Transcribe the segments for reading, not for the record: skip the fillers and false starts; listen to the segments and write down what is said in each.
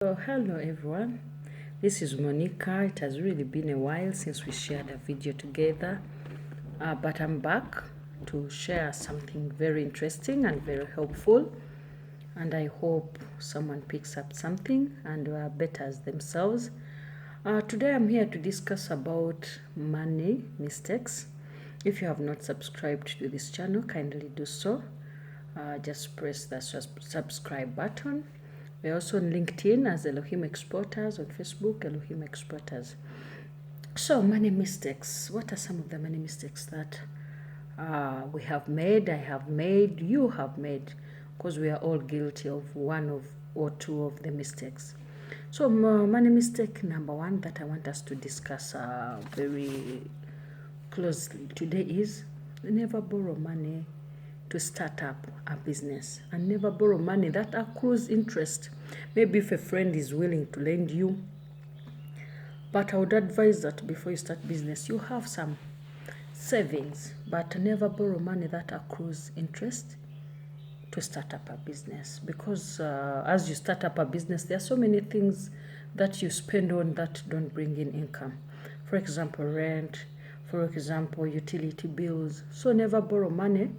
Hello everyone, this is Monica. It has really been a while since we shared a video together, but I'm back to share something very interesting and very helpful, and I hope someone picks up something and betters themselves. Today I'm here to discuss about money mistakes. If you have not subscribed to this channel, kindly do so. Just press the subscribe button. We're also on LinkedIn as Elohim Exporters, on Facebook, Elohim Exporters. So, money mistakes. What are some of the money mistakes that we have made, I have made, you have made? Because we are all guilty of one or two of the mistakes. So, money mistake number one that I want us to discuss very closely today is never borrow money to start up a business, and never borrow money that accrues interest. Maybe if a friend is willing to lend you, but I would advise that before you start business, you have some savings, but never borrow money that accrues interest to start up a business. Because as you start up a business, there are so many things that you spend on that don't bring in income. For example, rent, for example, utility bills. So never borrow money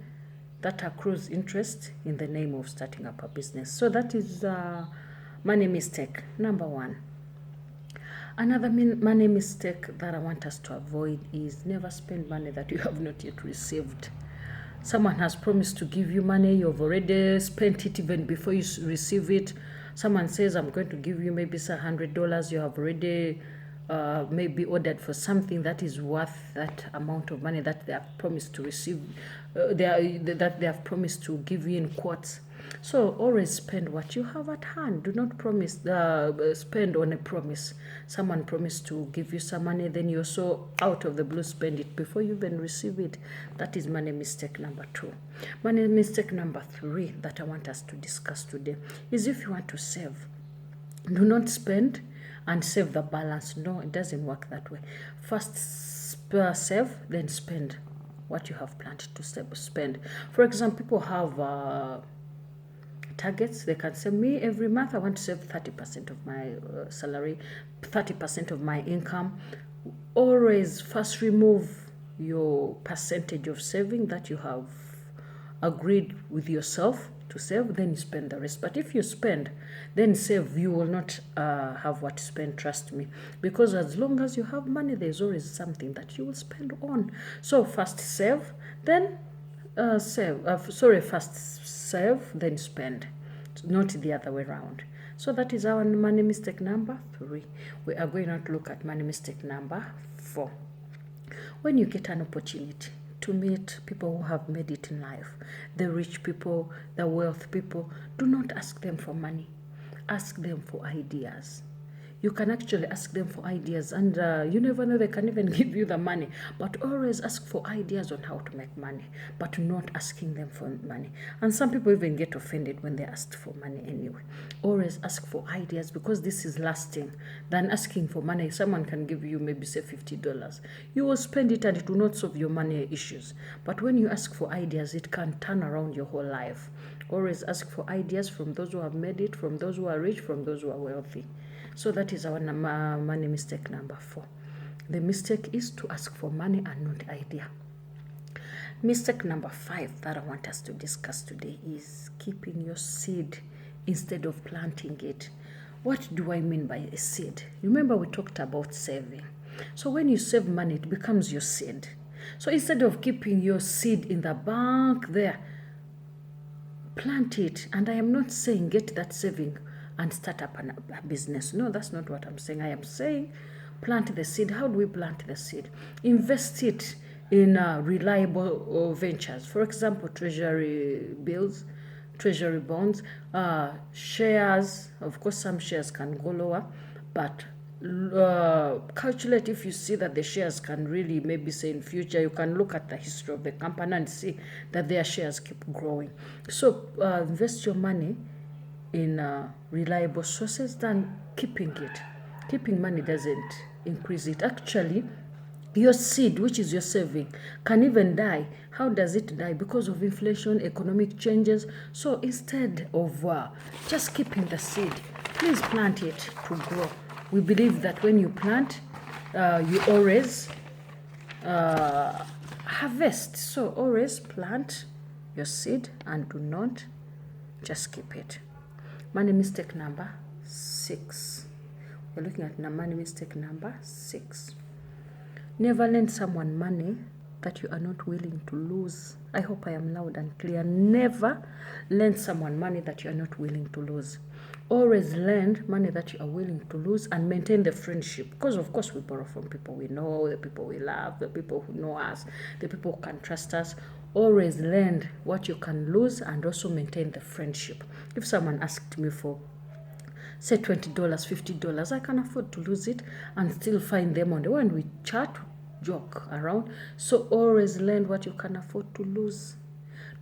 that accrues interest in the name of starting up a business. So that is money mistake number one. Another money mistake that I want us to avoid is never spend money that you have not yet received. Someone has promised to give you money, you've already spent it even before you receive it. Someone says, I'm going to give you maybe $100, you have already maybe ordered for something that is worth that amount of money that they have promised to receive, that they have promised to give you in quotes. So always spend what you have at hand. Do not promise spend on a promise. Someone promised to give you some money, then you also out of the blue spend it before you even receive it. That is money mistake number two. Money mistake number three that I want us to discuss today is if you want to save, do not spend and save the balance. No, it doesn't work that way. First save, then spend what you have planned to spend. For example, people have targets. They can say, me every month I want to save 30% of my salary, 30% of my income. Always first remove your percentage of saving that you have agreed with yourself to save, then you spend the rest. But if you spend, then save, you will not have what to spend, trust me. Because as long as you have money, there's always something that you will spend on. So first save, then first save, then spend. Not the other way around. So that is our money mistake number three. We are going to look at money mistake number four. When you get an opportunity to meet people who have made it in life, the rich people, the wealth people, do not ask them for money. Ask them for ideas. You can actually ask them for ideas, and you never know, they can even give you the money. But always ask for ideas on how to make money, but not asking them for money. And some people even get offended when they're asked for money anyway. Always ask for ideas, because this is lasting than asking for money. Someone can give you maybe say $50. You will spend it and it will not solve your money issues. But when you ask for ideas, it can turn around your whole life. Always ask for ideas from those who have made it, from those who are rich, from those who are wealthy. So that is our money mistake number four. The mistake is to ask for money and not idea. Mistake number five that I want us to discuss today is keeping your seed instead of planting it. What do I mean by a seed? Remember, we talked about saving. So when you save money, it becomes your seed. So instead of keeping your seed in the bank there, plant it. And I am not saying get that saving and start up a business. No, that's not what I'm saying. I am saying plant the seed. How do we plant the seed? Invest it in reliable ventures. For example, treasury bills, treasury bonds, shares. Of course, some shares can go lower, but calculate if you see that the shares can really, maybe say in future, you can look at the history of the company and see that their shares keep growing. So invest your money in reliable sources than keeping it. Keeping money doesn't increase it. Actually, your seed, which is your saving, can even die. How does it die? Because of inflation, economic changes. So instead of just keeping the seed, please plant it to grow. We believe that when you plant, you always harvest. So always plant your seed and do not just keep it. Money mistake number 6. We're looking at money mistake number 6. Never lend someone money that you are not willing to lose. I hope I am loud and clear. Never lend someone money that you are not willing to lose. Always lend money that you are willing to lose and maintain the friendship. Because of course we borrow from people we know, the people we love, the people who know us, the people who can trust us. Always lend what you can lose and also maintain the friendship. If someone asked me for, say, $20, $50, I can afford to lose it and still find them on the way, and we chat, joke around. So always lend what you can afford to lose.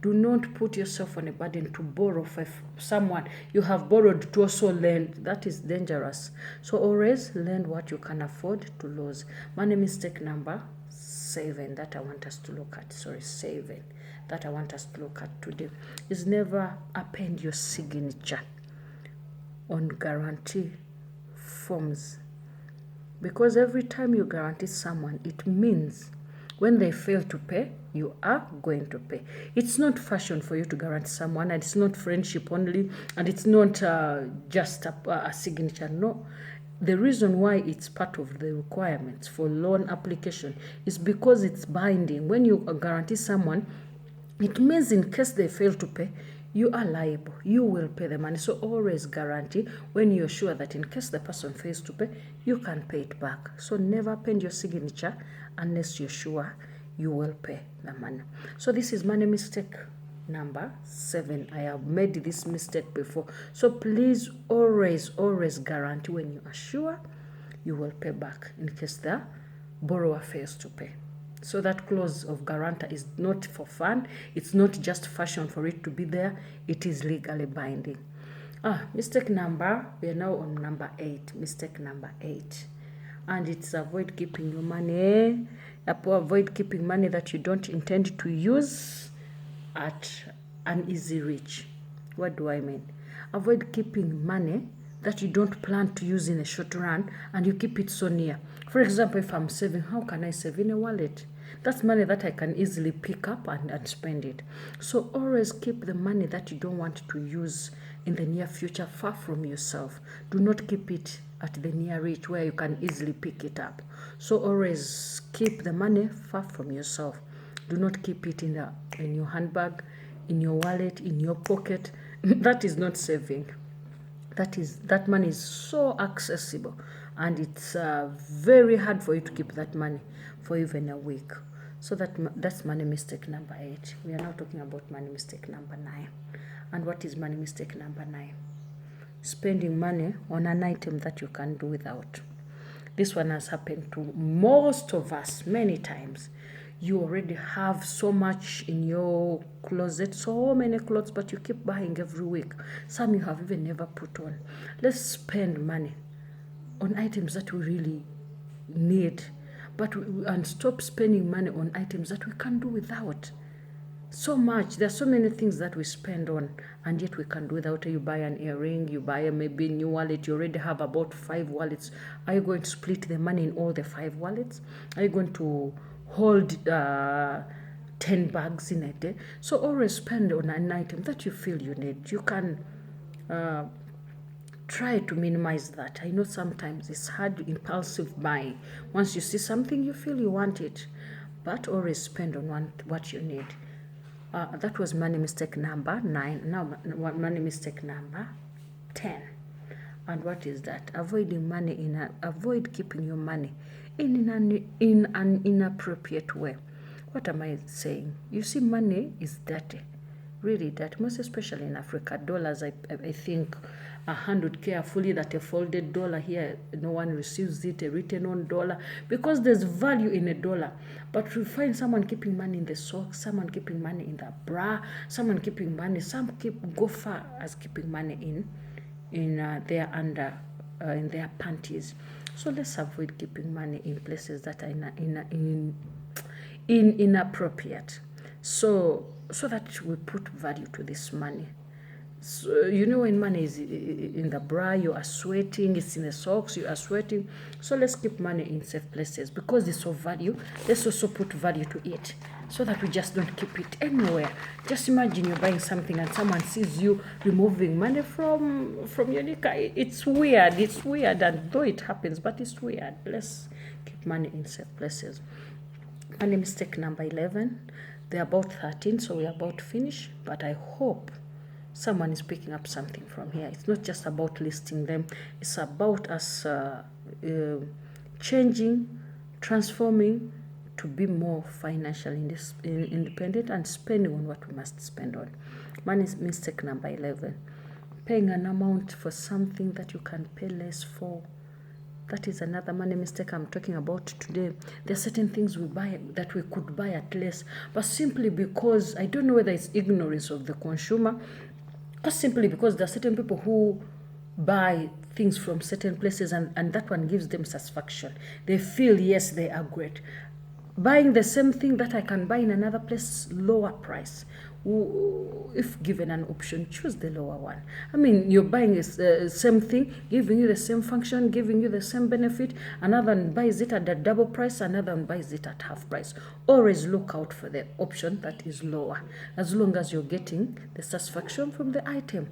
Do not put yourself on a burden to borrow for someone you have borrowed to also lend. That is dangerous. So always lend what you can afford to lose. Money mistake number 7 that I want us to look at. 7 that I want us to look at today is never append your signature on guarantee forms. Because every time you guarantee someone, it means when they fail to pay, you are going to pay. It's not fashion for you to guarantee someone, and it's not friendship only, and it's not just a signature. No. The reason why it's part of the requirements for loan application is because it's binding. When you guarantee someone, it means in case they fail to pay, you are liable. You will pay the money. So always guarantee when you're sure that in case the person fails to pay, you can pay it back. So never append your signature unless you're sure you will pay the money. So this is money mistake number 7. I have made this mistake before. So please always guarantee when you are sure you will pay back in case the borrower fails to pay. So that clause of guarantor is not for fun. It's not just fashion for it to be there. It is legally binding. Mistake number, we are now on number 8. Mistake number 8. And it's avoid keeping your money. Avoid keeping money that you don't intend to use at an easy reach. What do I mean? Avoid keeping money that you don't plan to use in a short run and you keep it so near. For example, if I'm saving, how can I save? In a wallet. That's money that I can easily pick up and spend it. So always keep the money that you don't want to use in the near future far from yourself. Do not keep it at the near reach where you can easily pick it up. So always keep the money far from yourself. Do not keep it in your handbag, in your wallet, in your pocket. That is not saving. That money is so accessible, and it's very hard for you to keep that money for even a week. So that's money mistake number 8. We are now talking about money mistake number 9. And what is money mistake number 9? Spending money on an item that you can do without. This one has happened to most of us many times. You already have so much in your closet, so many clothes, but you keep buying every week. Some you have even never put on. Let's spend money on items that we really need, and stop spending money on items that we can do without. So much. There are so many things that we spend on, and yet we can do without. You buy an earring, you buy maybe a new wallet, you already have about 5 wallets. Are you going to split the money in all the 5 wallets? Are you going to hold 10 bags in a day? So always spend on an item that you feel you need. You can try to minimize that. I know sometimes it's hard, impulsive buying. Once you see something, you feel you want it, but always spend on what you need. That was money mistake number 9. Now money mistake number 10. And what is that? Avoid keeping your money in an inappropriate way. What am I saying? You see, money is dirty, really dirty, most especially in Africa. Dollars, I think 100 carefully that a folded dollar here, no one receives it, a written on dollar, because there's value in a dollar. But we find someone keeping money in the socks, someone keeping money in the bra, someone keeping money, some go far as keeping money in their panties. So let's avoid keeping money in places that are inappropriate. So that we put value to this money. So, you know, when money is in the bra, you are sweating, it's in the socks, you are sweating. So let's keep money in safe places because it's of value. Let's also put value to it so that we just don't keep it anywhere. Just imagine you're buying something and someone sees you removing money from your nika. It's weird, and though it happens, but it's weird. Let's keep money in safe places. Money mistake number 11. They're about 13, so we're about to finish, but I hope someone is picking up something from here. It's not just about listing them, it's about us changing, transforming to be more financially independent and spending on what we must spend on. Money mistake number 11. Paying an amount for something that you can pay less for. That is another money mistake I'm talking about today. There are certain things we buy that we could buy at less, but simply because, I don't know whether it's ignorance of the consumer, or simply because there are certain people who buy things from certain places and that one gives them satisfaction. They feel, yes, they are great. Buying the same thing that I can buy in another place, lower price. If given an option, choose the lower one. I mean, you're buying the same thing, giving you the same function, giving you the same benefit. Another one buys it at the double price, another one buys it at half price. Always look out for the option that is lower, as long as you're getting the satisfaction from the item.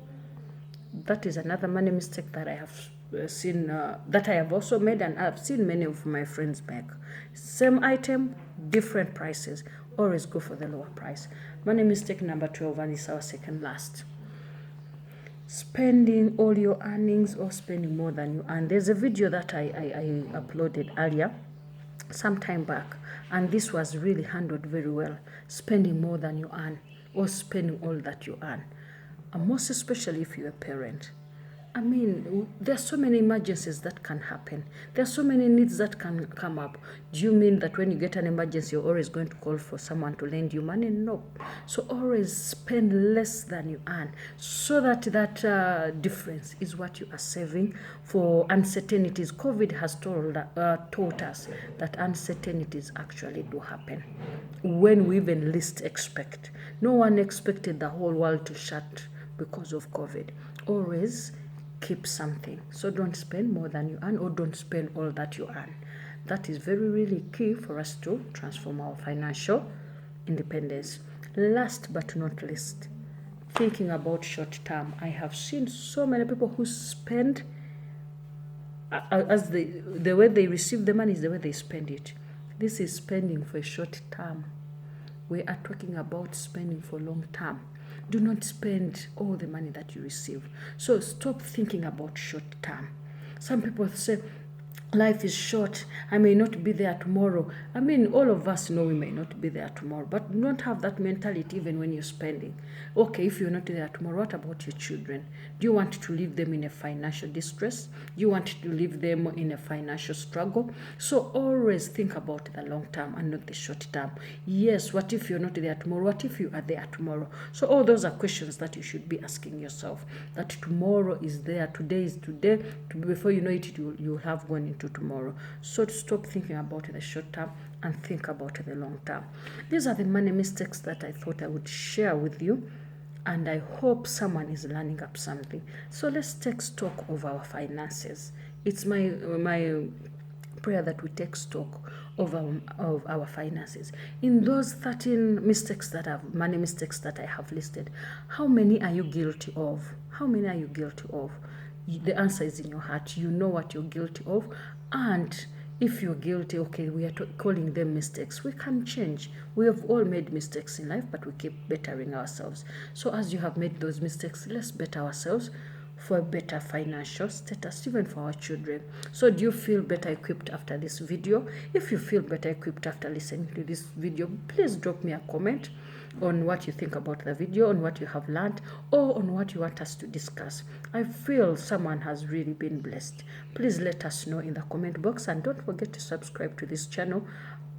That is another money mistake that I have seen, that I have also made, and I've seen many of my friends make. Same item, different prices. Always go for the lower price. Money mistake number 12, and it's our second last. Spending all your earnings or spending more than you earn. There's a video that I uploaded earlier, some time back, and this was really handled very well. Spending more than you earn or spending all that you earn. And most especially if you're a parent. I mean, there are so many emergencies that can happen. There are so many needs that can come up. Do you mean that when you get an emergency, you're always going to call for someone to lend you money? No. So always spend less than you earn, so that difference is what you are saving for uncertainties. COVID has taught us that uncertainties actually do happen when we even least expect. No one expected the whole world to shut because of COVID. Always keep something. So don't spend more than you earn, or don't spend all that you earn. That is very, really key for us to transform our financial independence. Last but not least, thinking about short term. I have seen so many people who spend as the way they receive the money is the way they spend it. This is spending for a short term. We are talking about spending for long term. Do not spend all the money that you receive. So stop thinking about short term. Some people say, life is short, I may not be there tomorrow. I mean, all of us know we may not be there tomorrow, but don't have that mentality even when you're spending. Okay, if you're not there tomorrow, what about your children? Do you want to leave them in a financial distress? Do you want to leave them in a financial struggle? So always think about the long term and not the short term. Yes, what if you're not there tomorrow? What if you are there tomorrow? So all those are questions that you should be asking yourself. That tomorrow is there, today is today. Before you know it, you'll have gone into tomorrow. So to stop thinking about the short term and think about the long term. These are the money mistakes that I thought I would share with you, and I hope someone is learning up something. So let's take stock of our finances. It's my prayer that we take stock of our finances. In those 13 money mistakes that I have listed, how many are you guilty of? How many are you guilty of? The answer is in your heart. You know what you're guilty of, and if you're guilty, okay, we are calling them mistakes. We can change. We have all made mistakes in life, but we keep bettering ourselves. So as you have made those mistakes, let's better ourselves for a better financial status, even for our children. So do you feel better equipped after this video? If you feel better equipped after listening to this video, please drop me a comment on what you think about the video, on what you have learned, or on what you want us to discuss. I feel someone has really been blessed. Please let us know in the comment box, and don't forget to subscribe to this channel.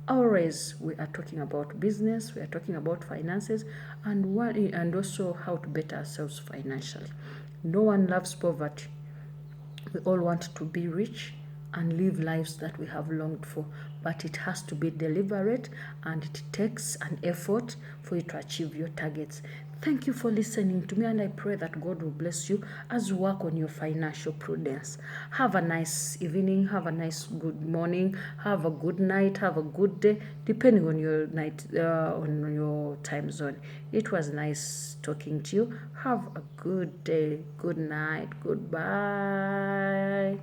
Always we are talking about business, we are talking about finances, and also how to better ourselves financially. No one loves poverty. We all want to be rich and live lives that we have longed for, but it has to be deliberate, and it takes an effort for you to achieve your targets. Thank you for listening to me, and I pray that God will bless you as you work on your financial prudence. Have a nice evening, have a nice good morning, have a good night, have a good day, depending on your on your time zone. It was nice talking to you. Have a good day, good night, goodbye.